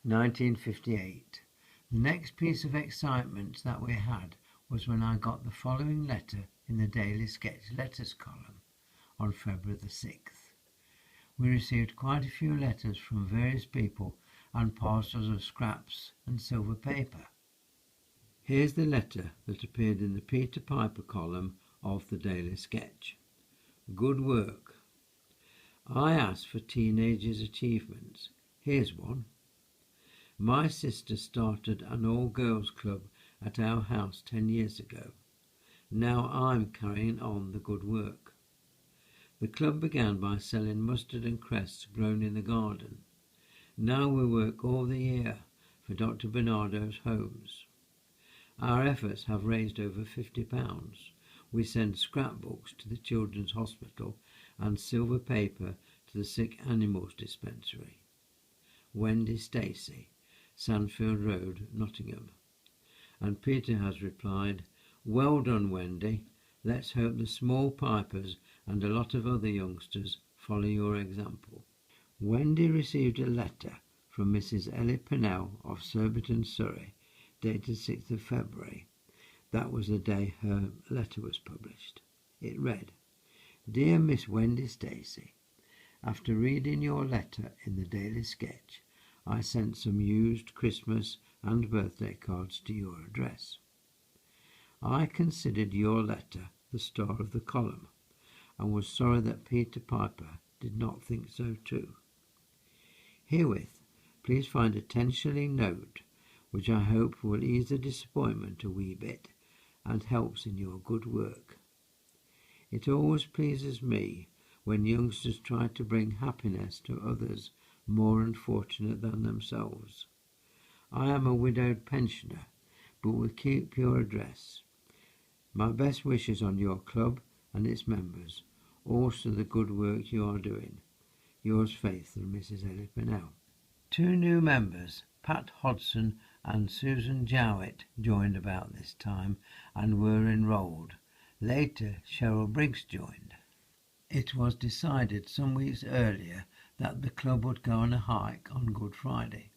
1958. The next piece of excitement that we had was when I got the following letter in the Daily Sketch Letters column on February the 6th. We received quite a few letters from various people and parcels of scraps and silver paper. Here's the letter that appeared in the Peter Piper column of the Daily Sketch. Good work. I asked for teenagers' achievements. Here's one. My sister started an all-girls club at our house 10 years ago. Now I'm carrying on the good work. The club began by selling mustard and cress grown in the garden. Now we work all the year for Dr. Bernardo's homes. Our efforts have raised over £50. We send scrapbooks to the Children's Hospital and silver paper to the Sick Animals Dispensary. Wendy Stacey, Sandfield Road, Nottingham. And Peter has replied, well done, Wendy. Let's hope the small pipers and a lot of other youngsters follow your example. Wendy received a letter from Mrs. Ellie Pennell of Surbiton, Surrey, dated 6th of February. That was the day her letter was published. It read, Dear Miss Wendy Stacey, after reading your letter in the Daily Sketch, I sent some used Christmas and birthday cards to your address. I considered your letter the star of the column and was sorry that Peter Piper did not think so too. Herewith, please find a 10-shilling note, which I hope will ease the disappointment a wee bit and helps in your good work. It always pleases me when youngsters try to bring happiness to others more unfortunate than themselves. I am a widowed pensioner, but will keep your address. My best wishes on your club and its members, also the good work you are doing. Yours faithfully, Mrs. Ellie Pennell. 2 new members, Pat Hodson and Susan Jowett, joined about this time and were enrolled. Later, Cheryl Briggs joined. It was decided some weeks earlier that the club would go on a hike on Good Friday.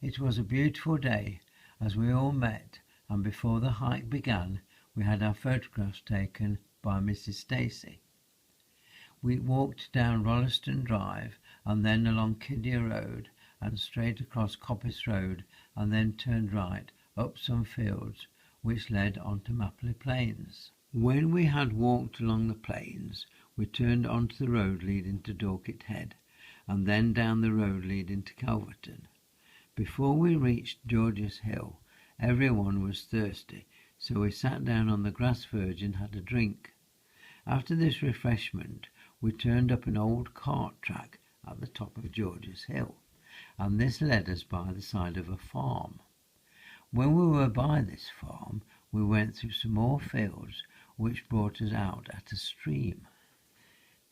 It was a beautiful day as we all met, and before the hike began, we had our photographs taken by Mrs. Stacey. We walked down Rolleston Drive and then along Kidder Road and straight across Coppice Road and then turned right up some fields which led onto Mapley Plains. When we had walked along the plains, we turned onto the road leading to Dorset Head and then down the road leading to Calverton. Before we reached George's Hill, everyone was thirsty, so we sat down on the grass verge and had a drink. After this refreshment, we turned up an old cart track at the top of George's Hill, and this led us by the side of a farm. When we were by this farm, we went through some more fields, which brought us out at a stream.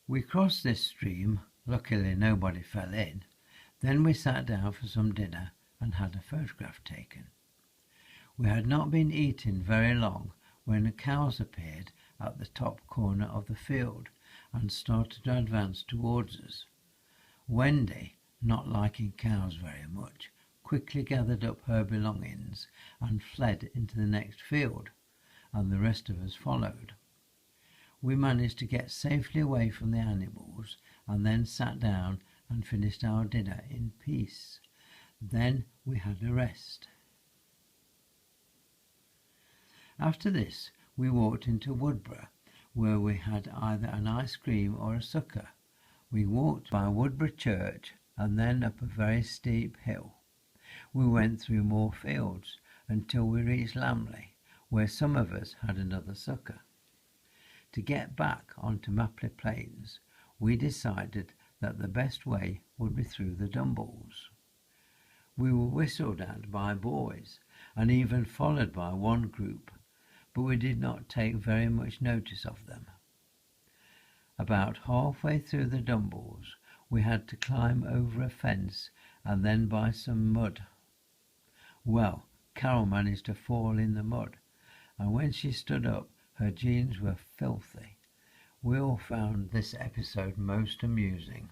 We crossed this stream, luckily nobody fell in. Then we sat down for some dinner and had a photograph taken. We had not been eating very long when the cows appeared at the top corner of the field and started to advance towards us. Wendy, not liking cows very much, quickly gathered up her belongings and fled into the next field, and the rest of us followed. We managed to get safely away from the animals and then sat down and finished our dinner in peace. Then we had a rest. After this, we walked into Woodborough, where we had either an ice cream or a sucker. We walked by Woodborough Church and then up a very steep hill. We went through more fields until we reached Lamley, where some of us had another sucker. To get back onto Mapley Plains, we decided that the best way would be through the Dumballs. We were whistled at by boys and even followed by one group, but we did not take very much notice of them. About halfway through the Dumballs, we had to climb over a fence and then by some mud. Well, Carol managed to fall in the mud, and when she stood up, her jeans were filthy. We all found this episode most amusing.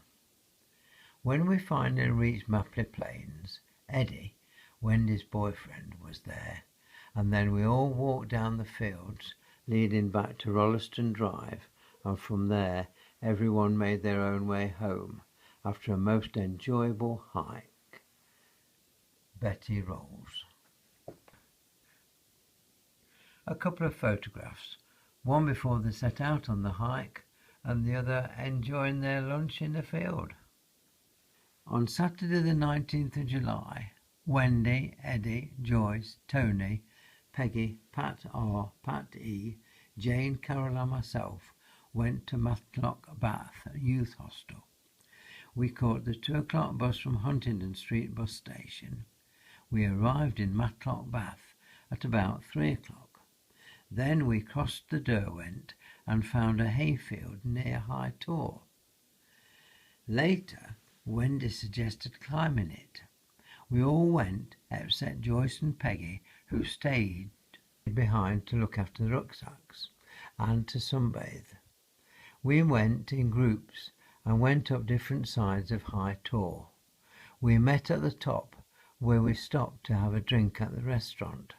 When we finally reached Mapley Plains, Eddie, Wendy's boyfriend, was there, and then we all walked down the fields leading back to Rolleston Drive, and from there everyone made their own way home after a most enjoyable hike. Betty rolls. A couple of photographs, one before they set out on the hike and the other enjoying their lunch in the field. On Saturday the 19th of July, Wendy, Eddie, Joyce, Tony, Peggy, Pat R, Pat E, Jane, Carol and myself went to Matlock Bath Youth Hostel. We caught the 2 o'clock bus from Huntingdon Street bus station. We arrived in Matlock Bath at about 3 o'clock. Then we crossed the Derwent and found a hayfield near High Tor. Later, Wendy suggested climbing it. We all went except Joyce and Peggy, who stayed behind to look after the rucksacks and to sunbathe. We went in groups and went up different sides of High Tor. We met at the top, where we stopped to have a drink at the restaurant.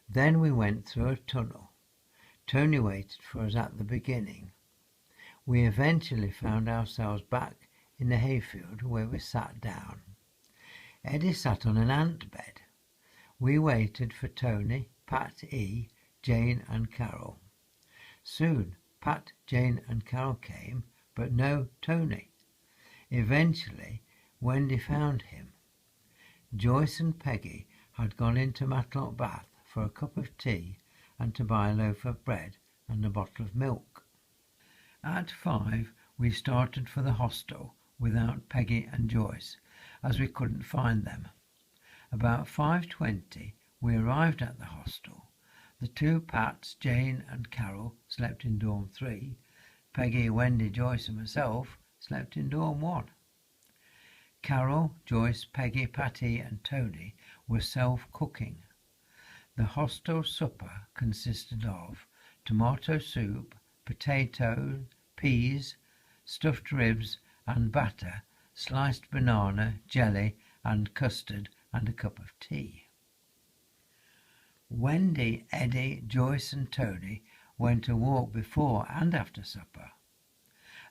Then we went through a tunnel. Tony waited for us at the beginning. We eventually found ourselves back in the hayfield where we sat down. Eddie sat on an ant bed. We waited for Tony, Pat E, Jane and Carol. Soon Pat, Jane and Carol came, but no Tony. Eventually Wendy found him. Joyce and Peggy had gone into Matlock Bath for a cup of tea and to buy a loaf of bread and a bottle of milk. At 5 we started for the hostel without Peggy and Joyce, as we couldn't find them. About 5:20 we arrived at the hostel. The 2 Pats, Jane and Carol, slept in dorm 3. Peggy, Wendy, Joyce and myself slept in dorm 1. Carol, Joyce, Peggy, Patty and Tony were self-cooking. The hostel supper consisted of tomato soup, potatoes, peas, stuffed ribs and batter, sliced banana, jelly and custard and a cup of tea. Wendy, Eddie, Joyce and Tony went a walk before and after supper.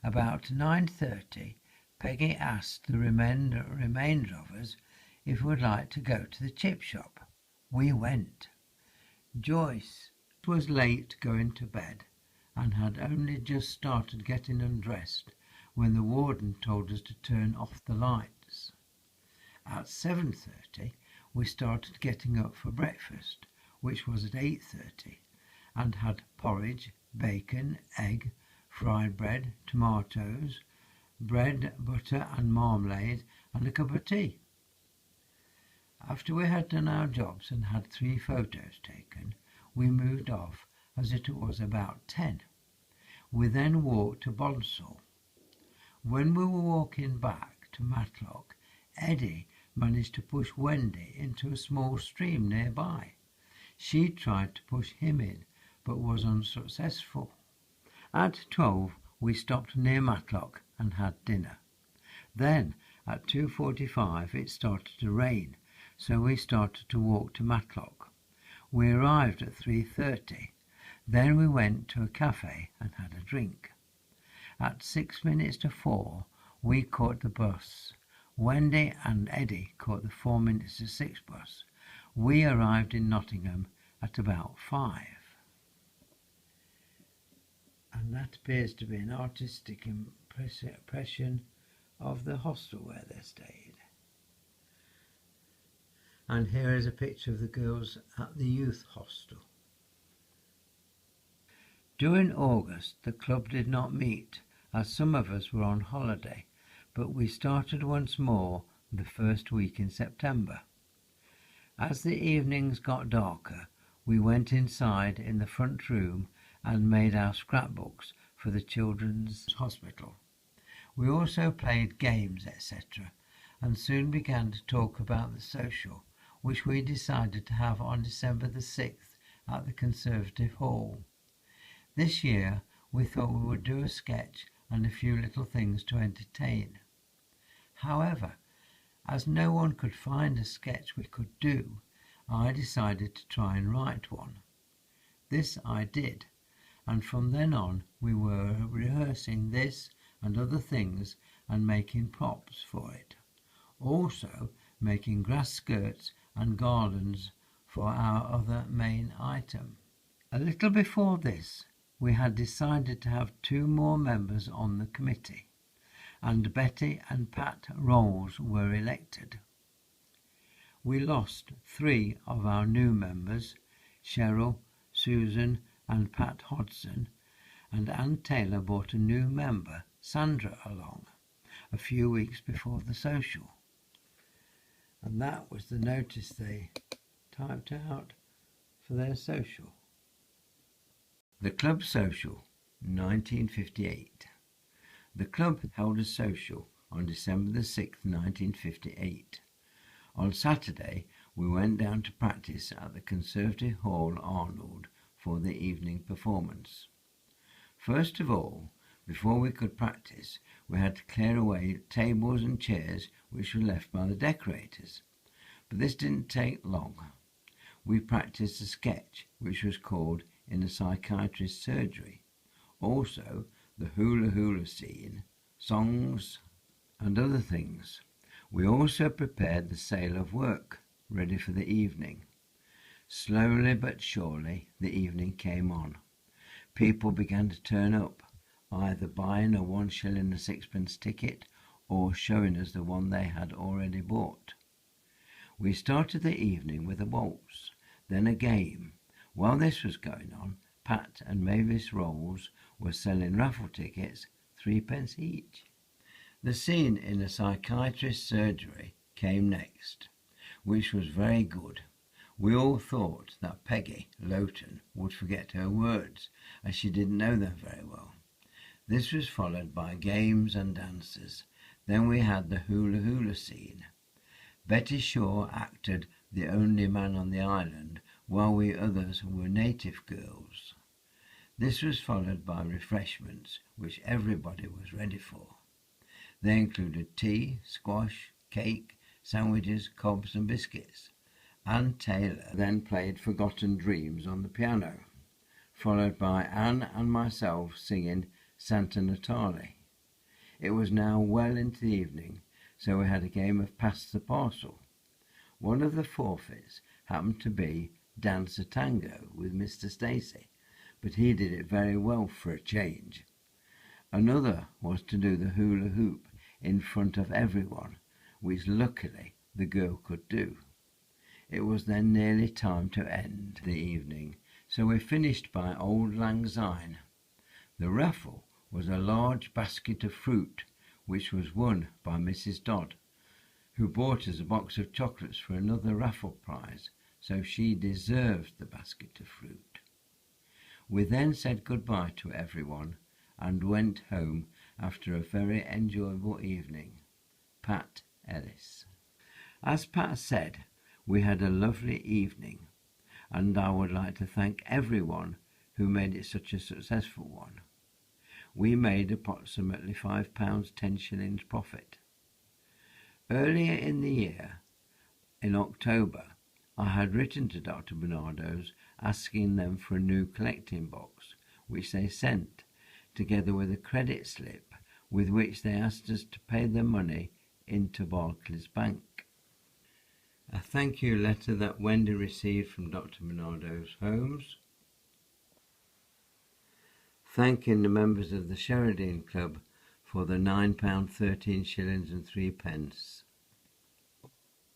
About 9:30 Peggy asked the remainder of us if we would like to go to the chip shop. We went. Joyce was late going to bed and had only just started getting undressed when the warden told us to turn off the lights. At 7:30 we started getting up for breakfast, which was at 8:30, and had porridge, bacon, egg, fried bread, tomatoes, bread, butter and marmalade and a cup of tea. After we had done our jobs and had 3 photos taken, we moved off as it was about 10. We then walked to Bonsall. When we were walking back to Matlock, Eddie managed to push Wendy into a small stream nearby. She tried to push him in, but was unsuccessful. At 12 we stopped near Matlock and had dinner. Then at 2:45 it started to rain, so we started to walk to Matlock. We arrived at 3:30. Then we went to a cafe and had a drink. At 6 minutes to 4 we caught the bus. Wendy and Eddie caught the 4 minutes to 6 bus. We arrived in Nottingham at about 5. And that appears to be an artistic impression of the hostel where they stayed. And here is a picture of the girls at the youth hostel. During August the club did not meet, as some of us were on holiday, but we started once more the first week in September. As the evenings got darker, we went inside in the front room and made our scrapbooks for the children's hospital. We also played games, etc., and soon began to talk about the social, which we decided to have on December the 6th at the Conservative Hall. This year we thought we would do a sketch and a few little things to entertain. However, As no one could find a sketch we could do, I decided to try and write one. This I did, and from then on we were rehearsing this and other things and making props for it. Also making grass skirts and garlands for our other main item. A little before this, we had decided to have 2 more members on the committee, and Betty and Pat roles were elected. We lost 3 of our new members, Cheryl, Susan and Pat Hodson, and Ann Taylor brought a new member, Sandra, along a few weeks before the social. And that was the notice they typed out for their social. The Club Social, 1958. The club held a social on December the 6th, 1958. On Saturday, we went down to practice at the Conservative Hall, Arnold, for the evening performance. First of all, before we could practice, we had to clear away tables and chairs which were left by the decorators. But this didn't take long. We practiced a sketch which was called In a Psychiatrist's Surgery. Also, the hula hula scene, songs and other things. We also prepared the sale of work, ready for the evening. Slowly but surely the evening came on. People began to turn up, either buying a 1 shilling and 6pence ticket or showing us the one they had already bought. We started the evening with a waltz, then a game. While this was going on, Pat and Mavis Rolls were selling raffle tickets, 3pence each. The scene in a psychiatrist's surgery came next, which was very good. We all thought that Peggy Lowton would forget her words, as she didn't know them very well. This was followed by games and dances. Then we had the hula hula scene. Betty Shaw acted the only man on the island, while we others were native girls. This was followed by refreshments, which everybody was ready for. They included tea, squash, cake, sandwiches, cobs and biscuits. Ann Taylor then played Forgotten Dreams on the piano, followed by Anne and myself singing Santa Natale. It was now well into the evening, so we had a game of Pass the Parcel. One of the forfeits happened to be Dance a Tango with Mr. Stacy, but he did it very well for a change. Another was to do the hula hoop in front of everyone, which luckily the girl could do. It was then nearly time to end the evening, so we finished by Auld Lang Syne. The raffle was a large basket of fruit, which was won by Mrs. Dodd, who bought us a box of chocolates for another raffle prize, so she deserved the basket of fruit. We then said goodbye to everyone and went home after a very enjoyable evening. Pat Ellis. As Pat said, we had a lovely evening, and I would like to thank everyone who made it such a successful one. We made approximately £5 10 shillings profit. Earlier in the year, in October, I had written to Dr. Bernardo's asking them for a new collecting box, which they sent, together with a credit slip with which they asked us to pay the money into Barclays Bank. A thank you letter that Wendy received from Dr. Bernardo's Homes, thanking the members of the Sheredean Club for the £9 13 shillings and 3 pence.